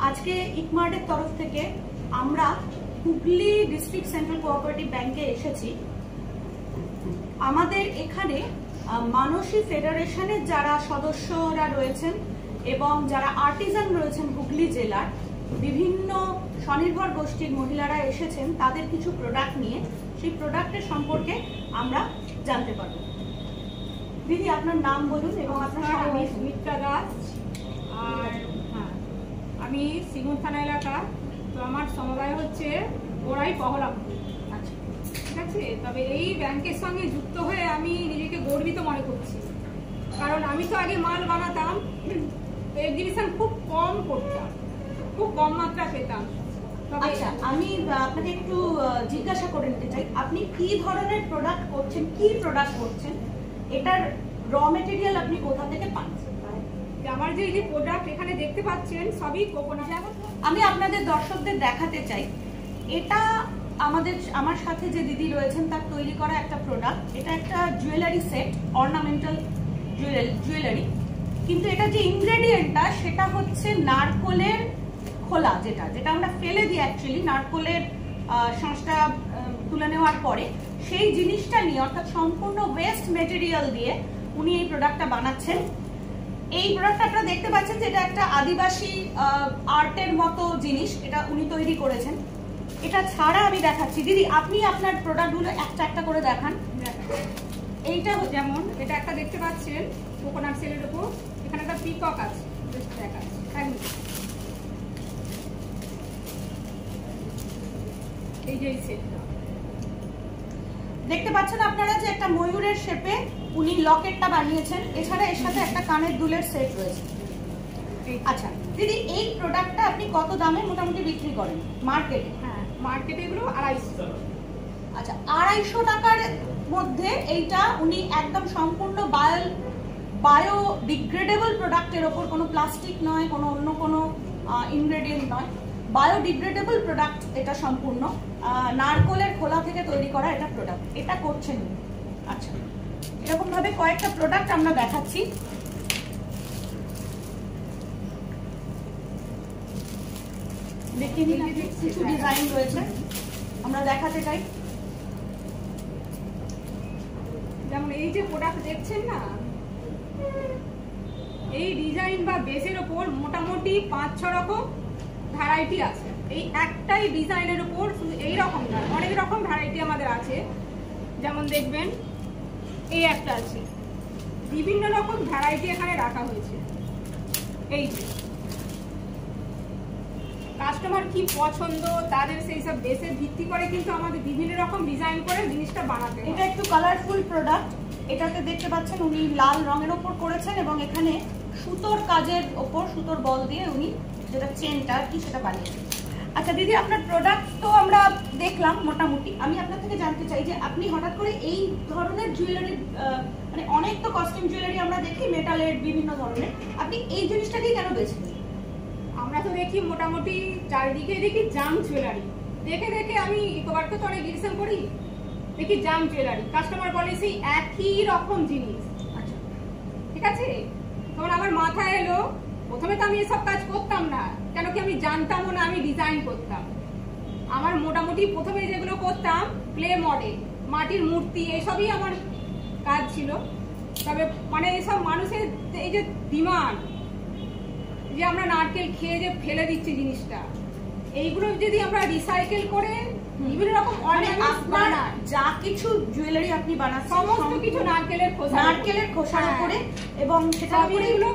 আজকে ইকমার্টের তরফ থেকে আমরা হুগলি ডিস্ট্রিক্ট সেন্ট্রাল কোঅপারেটিভ ব্যাংকে এসেছি। আমাদের এখানে মানসী ফেডারেশনের যারা সদস্যরা রয়েছেন এবং যারা আর্টিজান রয়েছেন হুগলি জেলার বিভিন্ন স্বনির্ভর গোষ্ঠীর মহিলারা এসেছেন, তাদের কিছু প্রোডাক্ট নিয়ে সেই প্রোডাক্টের সম্পর্কে আমরা জানতে পারব। দিদি, আপনার নাম বলুন এবং আপনার আমি সুমিত্রা দাস, আর আমি সিগুন থানা এলাকা। তো আমার সমুদায় হচ্ছে ওরাই পহলাপুর। আচ্ছা, ঠিক আছে। তবে এই ব্যাংকের সঙ্গে যুক্ত হয়ে আমি নিজেকে গর্বিত মনে করছি, কারণ আমি তো আগে মাল বানাতাম, এক্সিবিশন খুব কম করতাম, খুব কম মাত্রা পেতাম। আচ্ছা, আমি আপনাকে একটু জিজ্ঞাসা করে নিতে চাই, আপনি কি ধরনের প্রোডাক্ট করছেন, কি প্রোডাক্ট করছেন, এটার র মেটেরিয়াল আপনি কোথা থেকে পান? আমার যে প্রোডাক্ট এখানে দেখতে পাচ্ছেন সবই কোকোনাট। আমি আপনাদের দর্শকদের দেখাতে চাই, এটা আমার সাথে যে দিদি রয়েছেন তার তৈরি করা একটা প্রোডাক্ট। এটা একটা জুয়েলারি সেট, অর্নামেন্টাল জুয়েলারি, কিন্তু এটা যে ইনগ্রেডিয়েন্টটা সেটা হচ্ছে নারকোলের খোলা, যেটা আমরা ফেলে দিই অ্যাকচুয়ালি নারকোলের শাঁসটা তুলে নেওয়ার পরে, সেই জিনিসটা নিয়ে অর্থাৎ সম্পূর্ণ ওয়েস্ট মেটেরিয়াল দিয়ে উনি এই প্রোডাক্টটা বানাচ্ছেন। এই প্রোডাক্টটা আপনারা দেখতে পাচ্ছেন যে এটা একটা আদিবাসী আর্টের মতো জিনিস, এটা উনি তৈরি করেছেন। এটা ছাড়া আমি দেখাচ্ছি, দিদি আপনি আপনার প্রোডাক্টগুলো একটা একটা করে দেখান। এইটা যেমন এটা একটা দেখতে পাচ্ছেন কোকোনাট সেলের উপর, এখানে একটা পিকক আছে, এই যে সেটটা দেখতে পাচ্ছেন আপনারা যে একটা ময়ূরের শেপে উনি লকেটটা বানিয়েছেন, এছাড়া এর সাথে একটা কানের দুলের সেট রয়েছে। আচ্ছা দিদি, এই প্রোডাক্টটা আপনি কত দামে মোটামুটি বিক্রি করেন মার্কেটে? হ্যাঁ, মার্কেটে এগুলো 250। আচ্ছা, 250 টাকার মধ্যে এইটা উনি একদম সম্পূর্ণ বায়োডিগ্রেডেবল প্রোডাক্টের ওপর, কোনো প্লাস্টিক নয়, কোনো অন্য কোনো ইনগ্রেডিয়েন্ট নয়, বায়োডিগ্রেডেবল প্রোডাক্ট এটা সম্পূর্ণ, নারকোলের খোলা থেকে তৈরি করা এটা প্রোডাক্ট, এটা করছেন। আচ্ছা, এরকম ভাবে কয়েকটা প্রোডাক্ট আমরা দেখাচ্ছি। দেখে নিন, কিছু ডিজাইন রয়েছে আমরা দেখাতে চাই। যেমন এই যে প্রোডাক্ট দেখছেন না, এই ডিজাইন বা বেসের ওপর মোটামুটি 5-6 রকম ভ্যারাইটি আছে। এই একটাই ডিজাইনের উপর শুধু এই রকম না, অনেক রকম ভ্যারাইটি আমাদের আছে। যেমন দেখবেন এই একটা আছে, বিভিন্ন রকম ভ্যারাইটি এখানে রাখা হয়েছে। এই যে কাস্টমার কি পছন্দ তাদের সেই সব বেসে ভিত্তি করে কিন্তু আমাদের বিভিন্ন রকম ডিজাইন করে জিনিসটা বানাতে হয়। এটা একটু কালারফুল প্রোডাক্ট, এটাতে দেখতে পাচ্ছেন উনি লাল রঙের ওপর করেছেন এবং এখানে সুতোর কাজের ওপর সুতোর বল দিয়ে উনি যেটা চেনটা কি সেটা বানিয়েছেন। আচ্ছা দিদি, আপনার প্রোডাক্ট তো আমরা দেখলাম মোটামুটি, আমি আপনার থেকে জানতে চাই যে আপনি হঠাৎ করে এই ধরনের জুয়েলারি, মানে অনেক তো কস্টিউম জুয়েলারি আমরা দেখি মেটালের বিভিন্ন ধরনের, আপনি এই জিনিসটাকেই কেন বেছে নিলেন? আমরা তো দেখি মোটামুটি চারিদিকে দেখি জাম জুয়েলারি, দেখে দেখে আমি ইকোবারকে তো অনেক রিসেল করি, দেখি জাম জুয়েলারি, কাস্টমার বলে সেই একই রকম জিনিস। আচ্ছা, ঠিক আছে। তখন আমার মাথায় এলো, প্রথমে তো আমি এসব কাজ করতাম না, কেন কি আমি জানতামও না, আমি ডিজাইন করতাম। আমার মোটামুটি প্রথমে যেগুলো করতাম ক্লে মডেল, মাটির মূর্তি, এসবই আমার কাজ ছিল। তবে মানে এসব মানুষের এই যে ডিমান্ড, যে আমরা নারকেল খেয়ে যে ফেলে দিচ্ছি জিনিসটা, এইগুলো যদি আমরা রিসাইকেল করে বিভিন্ন রকম যা কিছু জুয়েলারি আপনি বানান সমস্ত কিছু নারকেলের খোসার উপরে, এবং সেটা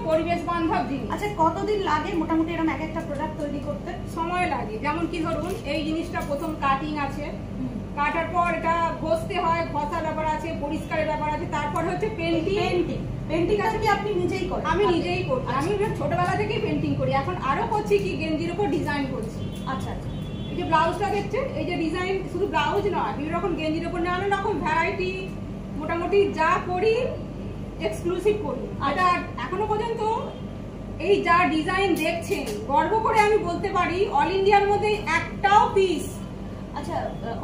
পরিবেশ বান্ধব জিনিস। আচ্ছা, কতদিন লাগে মোটামুটি এরকম এক একটা প্রোডাক্ট তৈরি করতে? সময় লাগে। যেমন কি ধরুন, এই জিনিসটা প্রথম কাটিং আছে, কাটার পর এটা ঘষতে হয়, ঘষার ব্যাপার আছে, পরিষ্কারের ব্যাপার আছে, তারপর হচ্ছে পেন্টিং আছে। কি আপনি নিজেই করেন? আমি নিজেই করি, আমি ছোটবেলা থেকেই পেন্টিং করি, এখন আরো করছি কি গেঞ্জির উপর ডিজাইন করছি। আচ্ছা আচ্ছা, এই যে ব্লাউজটা দেখছেন, এই যে ডিজাইন শুধু ব্লাউজ নয়, বিভিন্ন রকম গেঞ্জির উপর নানান রকম ভ্যারাইটি মোটামুটি যা করি এক্সক্লুসিভ করি। এটা এখনো পর্যন্ত এই যা ডিজাইন দেখছেন, গর্ব করে আমি বলতে পারি অল ইন্ডিয়ার মধ্যে একটাও পিস। আচ্ছা,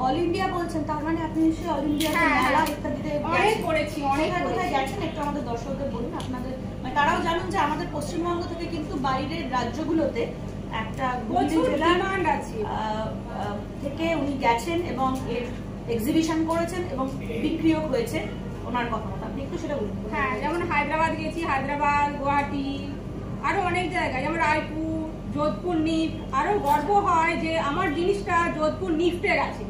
অল ইন্ডিয়া বলছেন, তার মানে আপনি নিশ্চয়ই অল ইন্ডিয়া মেলা ইত্যাদিতে অনেক করেছি। অনেক কোথায় গেছেন একটু আমাদের দর্শকদের বলুন। আপনাদের তারাও জানুন যে আমাদের পশ্চিমবঙ্গ থেকে কিন্তু বাইরের রাজ্যগুলোতে একটা প্রচুর ডিমান্ড আছে থেকে উনি গেছেন এবং এর এক্সিবিশন করেছেন এবং বিক্রিও হয়েছে ওনার কথা মতো। আপনি একটু সেটা বলুন। হ্যাঁ, যেমন হায়দ্রাবাদ গেছি, হায়দ্রাবাদ, গুয়াহাটি, আরো অনেক জায়গায়, যেমন রায়পুর, যোধপুর নিফট। আরো গর্ব হয় যে আমার জিনিসটা যোধপুর নিফটে গেছে।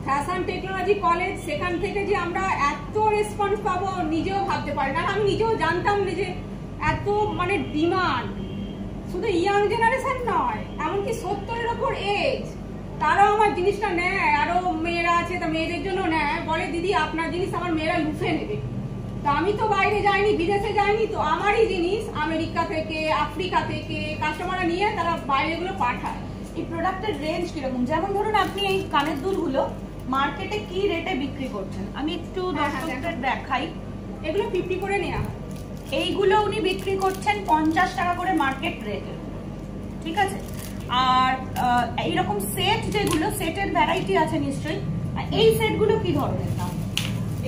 ফ্যাশন টেকনোলজি কলেজ, সেখান থেকে যে আমরা এত রেসপন্স পাবো নিজেও ভাবতে পারি না। আমি নিজেও জানতাম না যে এত মানে ডিমান্ড। শুধু ইয়াং জেনারেশন নয়, এমনকি 70-এর ওপর এজ, তারাও আমার জিনিসটা নেয়। আরো মেয়েরা আছে, তা মেয়েদের জন্য নেয়, বলে দিদি আপনার জিনিস আমার মেয়েরা লুফে নেবে। তো আমি তো বাইরে যাইনি, বিদেশে যাইনি, তো আমারই জিনিস আমেরিকা থেকে, আফ্রিকা থেকে কাস্টমাররা নিয়ে তারা বাইরেগুলো পাঠায়। এই প্রোডাক্টের রেঞ্জ কিরকম? যেমন ধরুন আপনি এই কানের দুলগুলো মার্কেটে কি রেটে বিক্রি করছেন, আমি একটু দর্শকদের দেখাই। এগুলো 50 করে নেওয়া হয়। এইগুলো উনি বিক্রি করছেন 50 টাকা করে মার্কেট রেটে, ঠিক আছে? আর এইরকম সেট, যেগুলো সেটের ভ্যারাইটি আছে নিশ্চয়ই, এই সেটগুলো কি ধরনের দাম?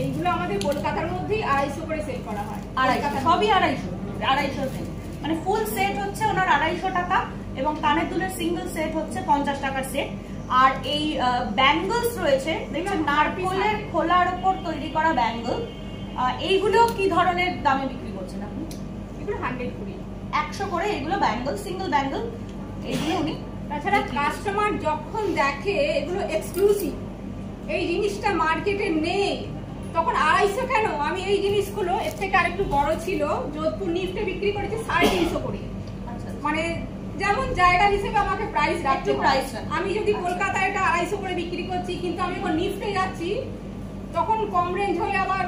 এইগুলো আমাদের কলকাতার মধ্যেই 250 করে সেল করা হয়। 250, সবই 250 সেট, মানে ফুল সেট হচ্ছে ওনার 250 টাকা এবং কানের দুলের সিঙ্গেল সেট হচ্ছে 50 টাকার সেট। আর এই ব্যাঙ্গলস রয়েছে, দেখুন নারকেলের খোলার উপর তৈরি করা ব্যাঙ্গল, এইগুলো কি ধরনের দামে বিক্রি করছেন আপনি? এগুলো 100 করে, 100 করে এগুলো ব্যাঙ্গল, সিঙ্গেল ব্যাঙ্গল, এইগুলো উনি। তাছাড়া কাস্টমার যখন দেখে এগুলো এক্সক্লুসিভ, এই জিনিসটা মার্কেটে নেই, তখন 250 কেন? আমি এই জিনিসগুলো এর থেকে আরেকটু বড় ছিল, যোধপুর নিফটে বিক্রি করেছি 350 করে। মানে যেমন জায়গা হিসেবে আমাকে প্রাইস রাখতে হয়। আমি যদি কলকাতায় এটা 250 করে বিক্রি করছি, কিন্তু আমি যখন নিফটে যাচ্ছি তখন কম রেঞ্জ হলে আবার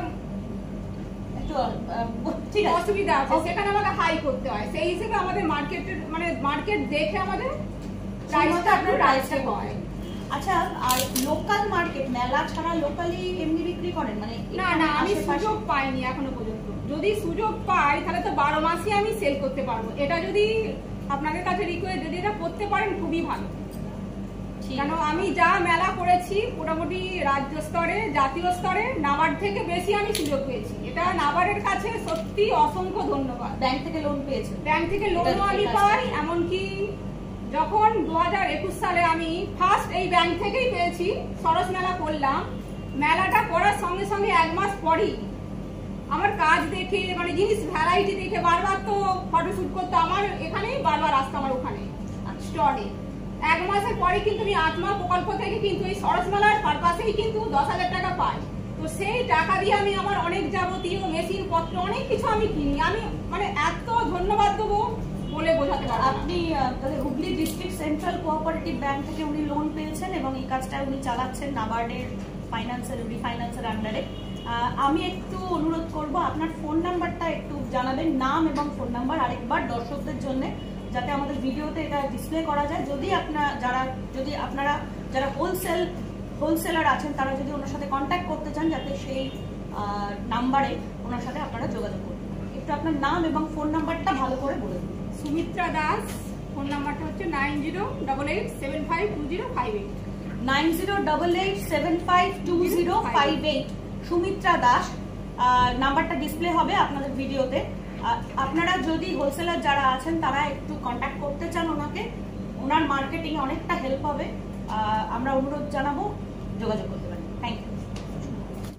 অসুবিধা আছে, সেখানে আমাকে হাই করতে হয়। সেই হিসেবে আমাদের মার্কেট দেখে আমাদের প্রাইসটা একটু রাখতে হয়। আচ্ছা, আর লোকাল মার্কেট, মেলা ছাড়া লোকালি এমনি বিক্রি করেন? মানে না, আমি সুযোগ পাইনি এখনো পর্যন্ত। যদি সুযোগ পাই তাহলে তো 12 মাসই আমি সেল করতে পারবো। এটা যদি আপনাদের কাছে রিকোয়েস্ট, যদি এটা করতে পারেন খুবই ভালো। কেন আমি যা মেলা করেছি মোটামুটি রাজ্য স্তরে, জাতীয় স্তরে, নাবার্ড থেকে বেশি আমি সুযোগ পেয়েছি। এটা নাবার্ডের কাছে সত্যি অসংখ্য ধন্যবাদ। ব্যাংক থেকে লোন পেয়েছে? ব্যাংক থেকে লোনও আমি পাই। এমনকি যখন 2021 সালে আমি ফার্স্ট এই ব্যাংক থেকেই পেয়েছি, সরস মেলা করলাম। মেলাটা করার সঙ্গে সঙ্গে 1 মাস পরই আমার কাজ দেখে, মানে জিনিস ভ্যারাইটি দেখে বারবার তো ফটোশুট করতে আমার এখানেই বারবার আসতো, আমার ওখানে স্টলে। 1 মাসের পরে কিন্তু আমি আত্মা প্রকল্প থেকে কিন্তু এই সরস মেলার পারপাসেই কিন্তু 10,000 টাকা পাই। তো সেই টাকা দিয়ে আমি আমার অনেক যাবতীয় মেশিন পত্র অনেক কিছু আমি কিনি। আমি মানে এত ধন্যবাদ দেবো বলে বোঝাতে পারবো না। আপনি Hooghly district central cooperative bank থেকে উনি লোন পেয়েছেন এবং এই কাজটা উনি চালাচ্ছেন নাবার্ডের ফাইন্যান্সের আন্ডারে। আমি একটু অনুরোধ করব, আপনার ফোন নাম্বারটা একটু জানাবেন, নাম এবং ফোন নাম্বার আরেকবার দর্শকদের জন্য, যাতে আমাদের ভিডিওতে এটা ডিসপ্লে করা যায়। যদি আপনারা যারা হোলসেলার আছেন, তারা যদি ওনার সাথে কন্ট্যাক্ট করতে চান, যাতে সেই নাম্বারে ওনার সাথে আপনারা যোগাযোগ করুন। একটু আপনার নাম এবং ফোন নাম্বারটা ভালো করে বলে দিন। সুমিত্রা দাস, ফোন নাম্বারটা হচ্ছে 9088752058। 9088752058। সুমিত্রা দাস নাম্বারটা ডিসপ্লে হবে আপনাদের ভিডিওতে। আপনারা যদি হোলসেলার যারা আছেন তারা একটু কন্ট্যাক্ট করতে চান ওনাকে, ওনার মার্কেটিং অনেকটা হেল্প হবে। আমরা অনুরোধ জানাবো যোগাযোগ করতে।